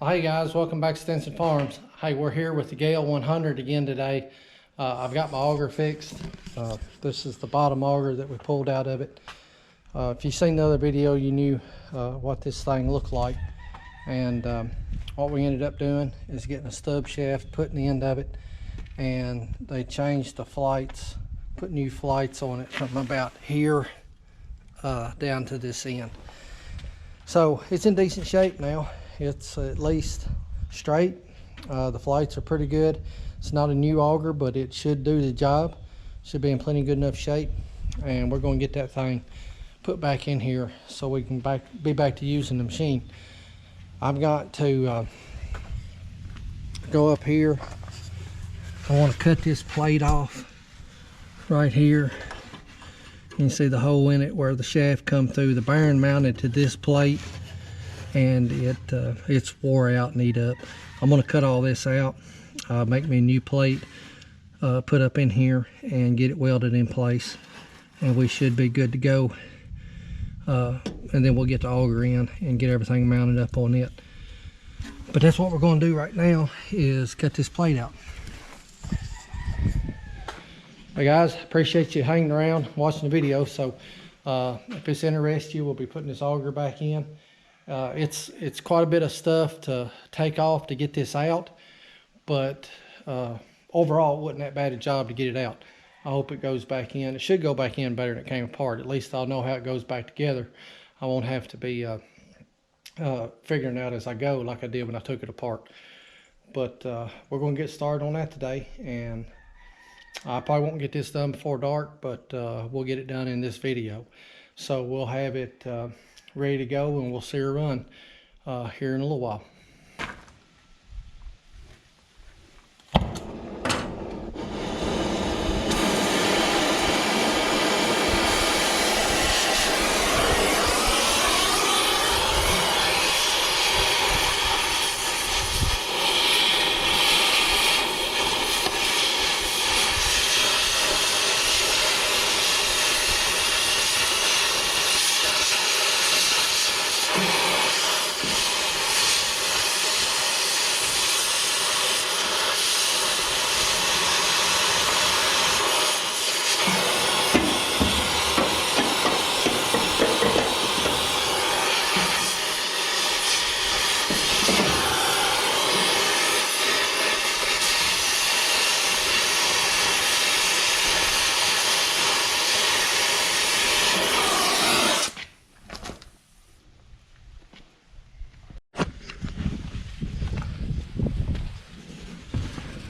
Well, hey guys, welcome back to Stinson Farms. Hey, we're here with the GEHL 100 again today. I've got my auger fixed. This is the bottom auger that we pulled out of it. If you've seen the other video, you knew what this thing looked like. And what we ended up doing is getting a stub shaft, putting the end of it, and they changed the flights, put new flights on it from about here down to this end. So it's in decent shape now. It's at least straight. The flights are pretty good. It's not a new auger, but it should do the job. Should be in plenty good enough shape. And we're going to get that thing put back in here so we can be back to using the machine. I've got to go up here. I want to cut this plate off right here. You can see the hole in it where the shaft come through. The bearing mounted to this plate, and it's wore out and eat up. I'm going to cut all this out, make me a new plate, put up in here, and get it welded in place, and we should be good to go. And then we'll get the auger in and get everything mounted up on it. But that's what we're going to do right now, is cut this plate out. Hey guys, appreciate you hanging around watching the video. So if this interests you, we'll be putting this auger back in. It's quite a bit of stuff to take off to get this out, but overall it wasn't that bad a job to get it out. I hope it goes back in. It should go back in better than it came apart. At least I'll know how it goes back together. I won't have to be figuring out as I go like I did when I took it apart. But we're going to get started on that today, and I probably won't get this done before dark, but we'll get it done in this video. So we'll have it ready to go, and we'll see her run here in a little while.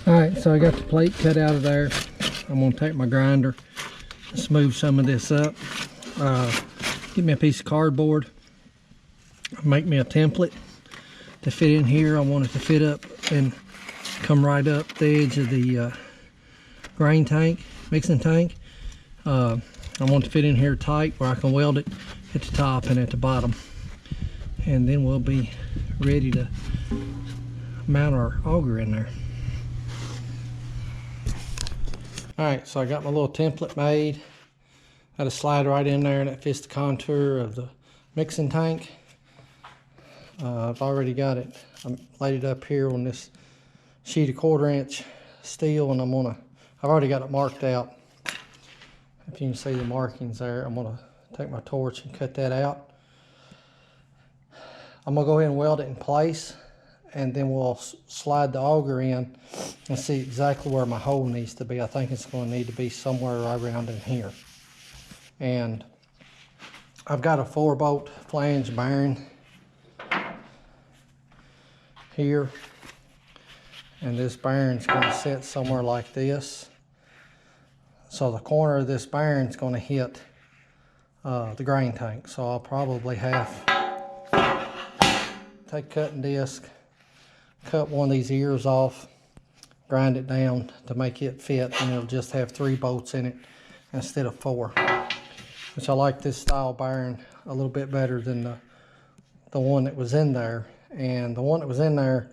Alright, so I got the plate cut out of there. I'm going to take my grinder and smooth some of this up. Get me a piece of cardboard. Make me a template to fit in here. I want it to fit up and come right up the edge of the grain tank, mixing tank. I want it to fit in here tight where I can weld it at the top and at the bottom. And then we'll be ready to mount our auger in there. Alright, so I got my little template made. Got a slide right in there, and it fits the contour of the mixing tank. I've already got it. I laid it up here on this sheet of 1/4 inch steel, and I've already got it marked out. If you can see the markings there, I'm gonna take my torch and cut that out. I'm gonna go ahead and weld it in place, and then we'll slide the auger in and see exactly where my hole needs to be. I think it's going to need to be somewhere right around in here. And I've got a 4-bolt flange bearing here, and this bearing's going to sit somewhere like this. So the corner of this bearing's going to hit the grain tank. So I'll probably have take a cutting disc, cut one of these ears off, grind it down to make it fit, and it'll just have 3 bolts in it instead of 4. Which I like this style bearing a little bit better than the one that was in there. And the one that was in there,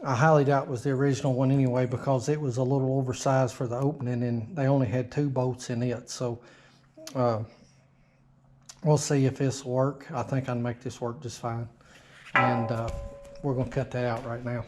I highly doubt was the original one anyway, because it was a little oversized for the opening, and they only had 2 bolts in it. So we'll see if this will work. I think I'll make this work just fine. And we're gonna cut that out right now.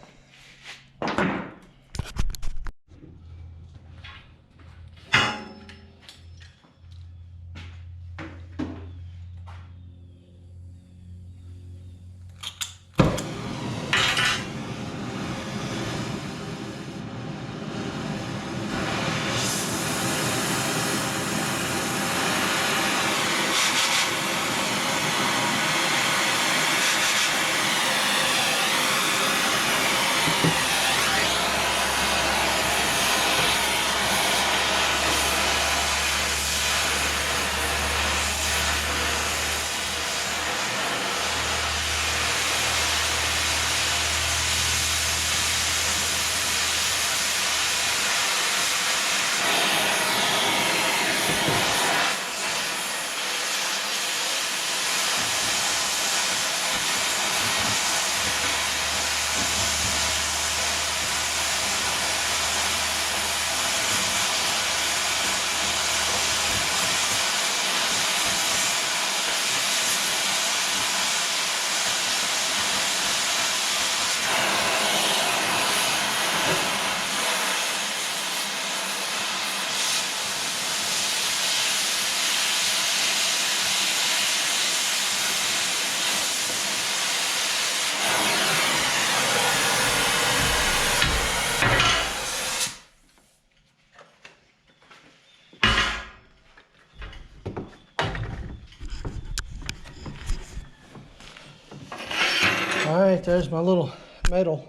All right, there's my little metal.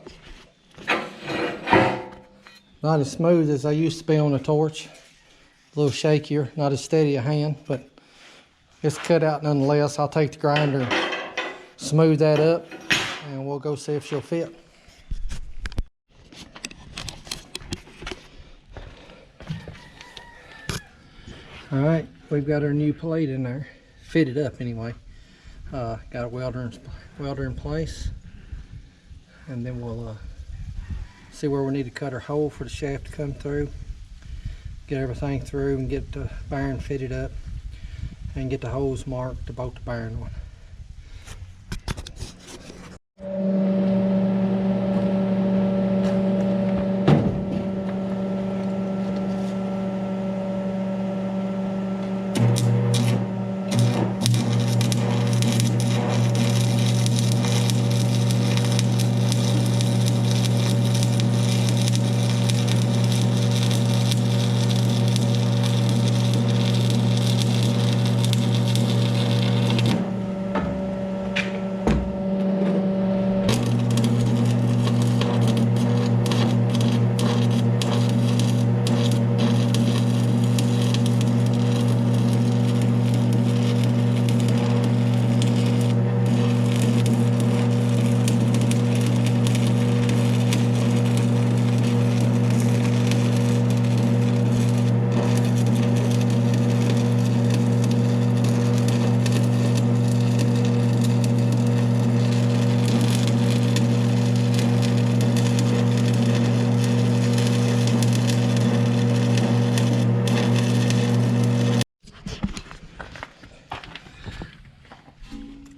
Not as smooth as I used to be on the torch. A little shakier, not as steady a hand, but it's cut out nonetheless. I'll take the grinder and smooth that up, and we'll go see if she'll fit. All right, we've got our new plate in there, fitted up anyway. Got a welder in place, and then we'll see where we need to cut our hole for the shaft to come through, get everything through, and get the bearing fitted up, and get the holes marked to bolt the bearing on.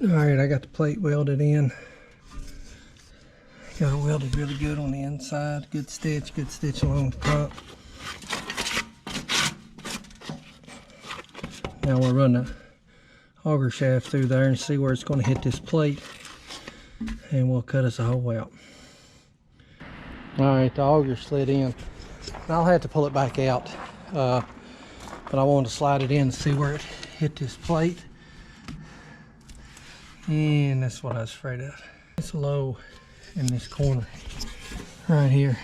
Alright, I got the plate welded in. Got it welded really good on the inside. Good stitch along the top. Now we'll run the auger shaft through there and see where it's going to hit this plate. And we'll cut us a hole out. Alright, the auger slid in. I'll have to pull it back out. But I wanted to slide it in and see where it hit this plate. And that's what I was afraid of. It's low in this corner right here.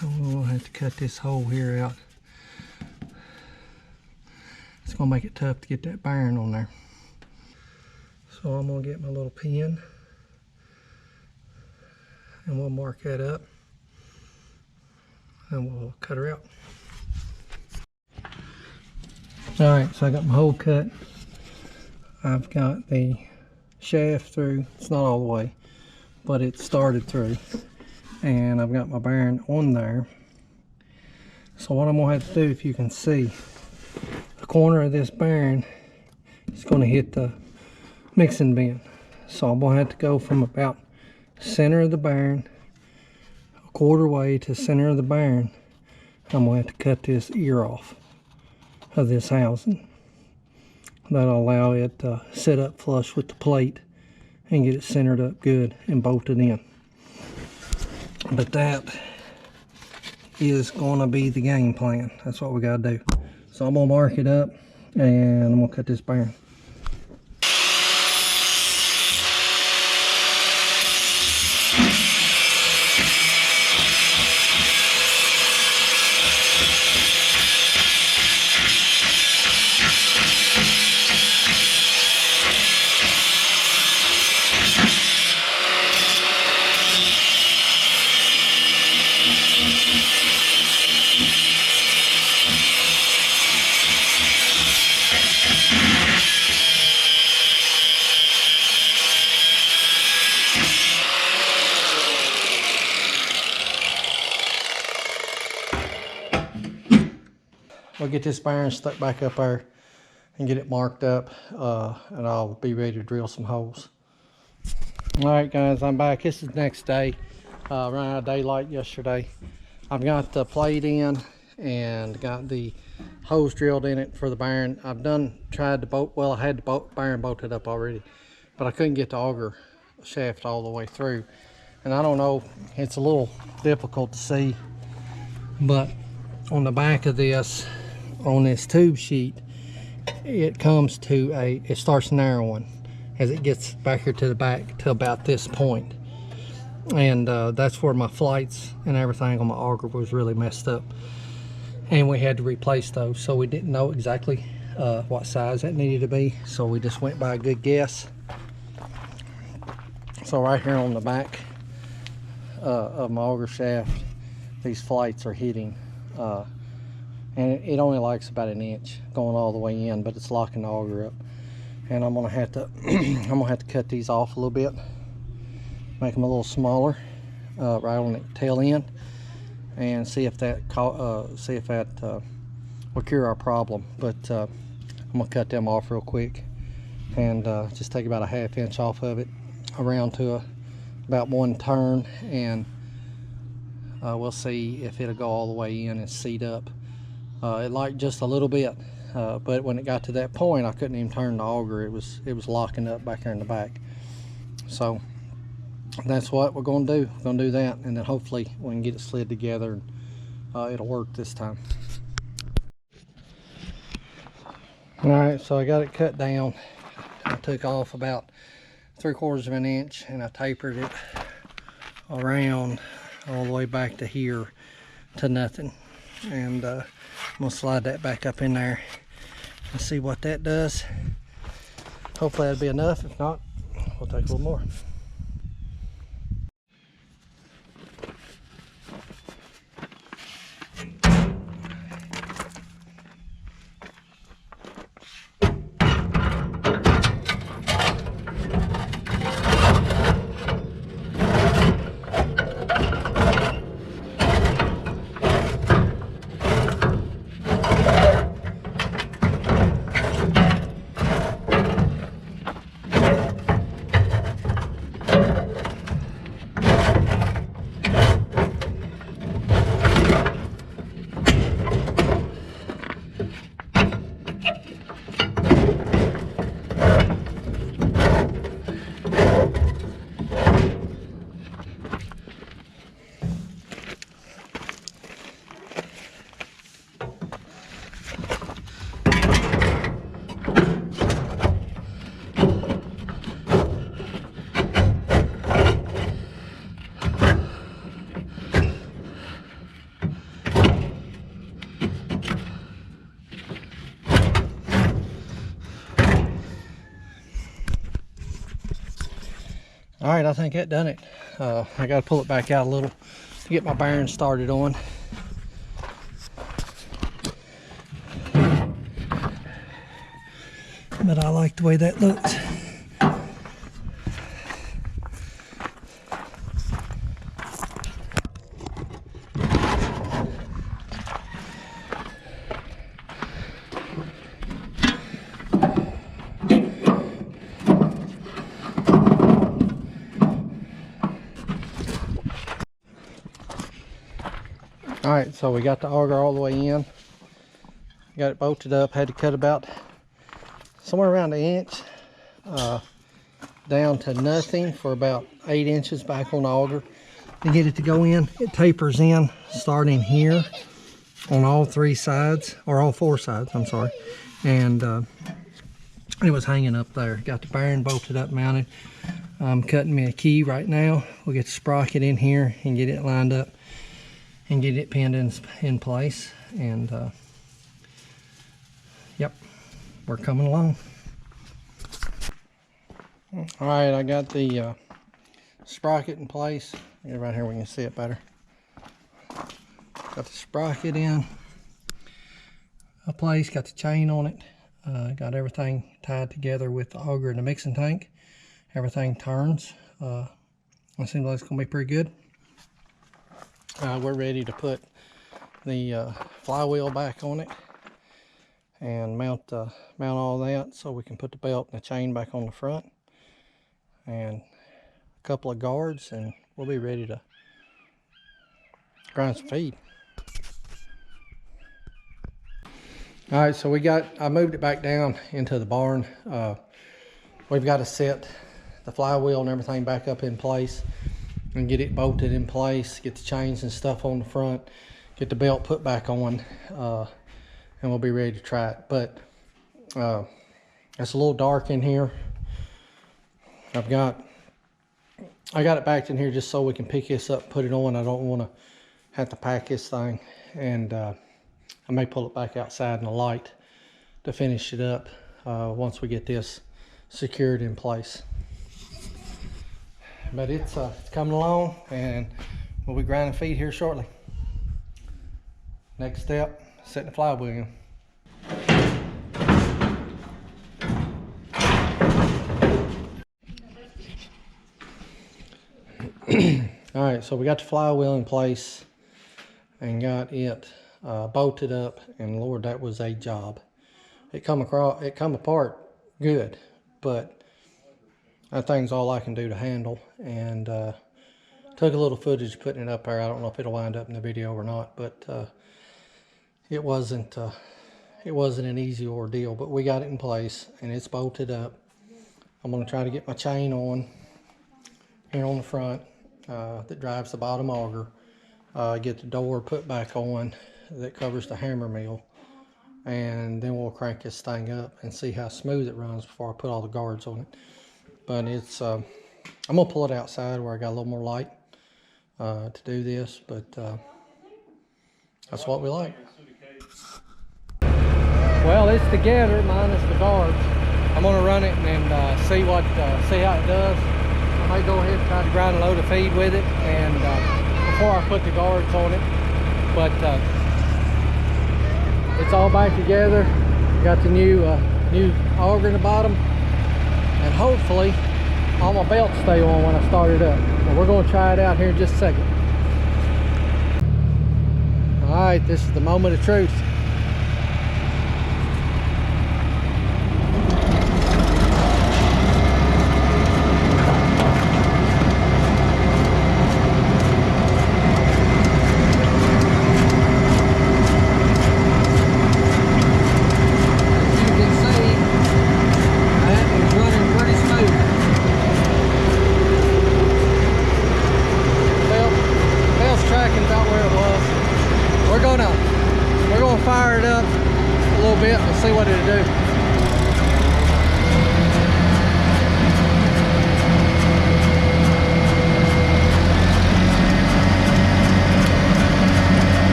So we'll have to cut this hole here out. It's gonna make it tough to get that bearing on there. So I'm gonna get my little pin and we'll mark that up and we'll cut her out. Alright, so I got my hole cut. I've got the shaft through. It's not all the way, but it started through. And I've got my bearing on there. So what I'm going to have to do, if you can see, the corner of this bearing is going to hit the mixing bin. So I'm gonna have to go from about center of the bearing, a quarter way to center of the bearing. I'm gonna have to cut this ear off of this housing. That'll allow it to sit up flush with the plate and get it centered up good and bolted in. But that is gonna be the game plan. That's what we gotta do. So I'm gonna mark it up and I'm gonna cut this bearing. We'll get this bearing stuck back up there and get it marked up, and I'll be ready to drill some holes. All right, guys, I'm back. This is the next day. Ran out of daylight yesterday. I've got the plate in and got the holes drilled in it for the bearing. I've tried to bolt, well, I had the bearing bolted up already, but I couldn't get the auger shaft all the way through. And I don't know, it's a little difficult to see, but on the back of this, on this tube sheet, it comes to it starts narrowing as it gets back here to the back to about this point. And that's where my flights and everything on my auger was really messed up. And we had to replace those, so we didn't know exactly what size that needed to be. So we just went by a good guess. So right here on the back of my auger shaft, these flights are hitting. And it only likes about an inch going all the way in, but it's locking the auger up. And I'm gonna have to I'm gonna have to cut these off a little bit, make them a little smaller, right on the tail end, and see if that will cure our problem. But I'm gonna cut them off real quick and just take about a ½ inch off of it around to about 1 turn, and we'll see if it'll go all the way in and seat up. It liked just a little bit, but when it got to that point, I couldn't even turn the auger. It was locking up back here in the back. So that's what we're going to do. We're going to do that, and then hopefully we can get it slid together, and it'll work this time. All right, so I got it cut down. I took off about 3/4 of an inch, and I tapered it around all the way back to here to nothing. And I'm gonna slide that back up in there and see what that does. Hopefully that'll be enough. If not, we'll take a little more. All right, I think that done it. I got to pull it back out a little to get my bearings started on. But I like the way that looks. Alright, so we got the auger all the way in. Got it bolted up. Had to cut about somewhere around an inch down to nothing for about 8 inches back on the auger to get it to go in. It tapers in starting here on all 3 sides, or all 4 sides, I'm sorry. And it was hanging up there. Got the bearing bolted up, mounted. I'm cutting me a key right now. We'll get the sprocket in here and get it lined up and get it pinned in place. And yep, we're coming along. All right, I got the sprocket in place. Get right here, we can see it better. Got the sprocket in place, got the chain on it. Got everything tied together with the auger and the mixing tank. Everything turns. It seems like it's gonna be pretty good. We're ready to put the flywheel back on it and mount all that, so we can put the belt and the chain back on the front, and a couple of guards, and we'll be ready to grind some feed. All right, so I moved it back down into the barn. We've got to set the flywheel and everything back up in place and get it bolted in place, get the chains and stuff on the front, get the belt put back on, and we'll be ready to try it. But it's a little dark in here. I got it backed in here just so we can pick this up, put it on. I don't want to have to pack this thing, and I may pull it back outside in the light to finish it up once we get this secured in place. But it's coming along, and we'll be grinding feed here shortly. Next step, setting the flywheel in. All right, so we got the flywheel in place and got it bolted up, and Lord, that was a job. It come apart good, but that thing's all I can do to handle. And took a little footage putting it up there. I don't know if it'll wind up in the video or not, but it wasn't an easy ordeal. But we got it in place and it's bolted up. I'm going to try to get my chain on here on the front that drives the bottom auger. Get the door put back on that covers the hammer mill, and then we'll crank this thing up and see how smooth it runs before I put all the guards on it. But it's I'm gonna pull it outside where I got a little more light to do this, but that's what we like. Well, it's together minus the guards. I'm gonna run it and see how it does. I might go ahead and try to grind a load of feed with it, and before I put the guards on it. But it's all back together. Got the new auger in the bottom, and hopefully all my belts stay on when I start it up. And we're going to try it out here in just a second. All right, this is the moment of truth. We're gonna fire it up a little bit and see what it'll do.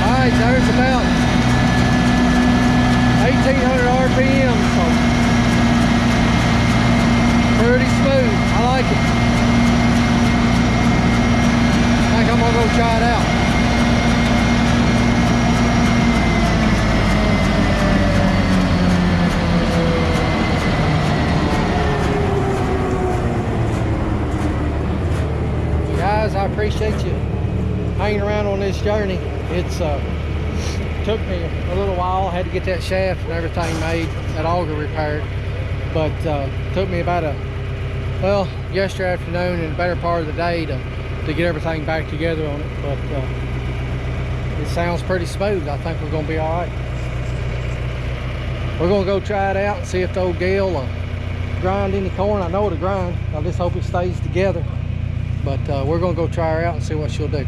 All right, there's about 1,800 RPM, so pretty smooth. I like it. I think I'm gonna go try it out. Guys, I appreciate you hanging around on this journey. It's took me a little while. I had to get that shaft and everything made, that auger repaired. But took me about well, yesterday afternoon and the better part of the day to get everything back together on it, but it sounds pretty smooth. I think we're gonna be all right. We're gonna go try it out and see if the old GEHL will grind any corn. I know it'll grind. I just hope it stays together. But we're gonna go try her out and see what she'll do.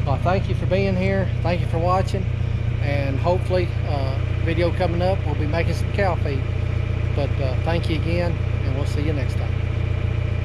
Well, thank you for being here. Thank you for watching. And hopefully, video coming up, we'll be making some cow feed. But thank you again, and we'll see you next time.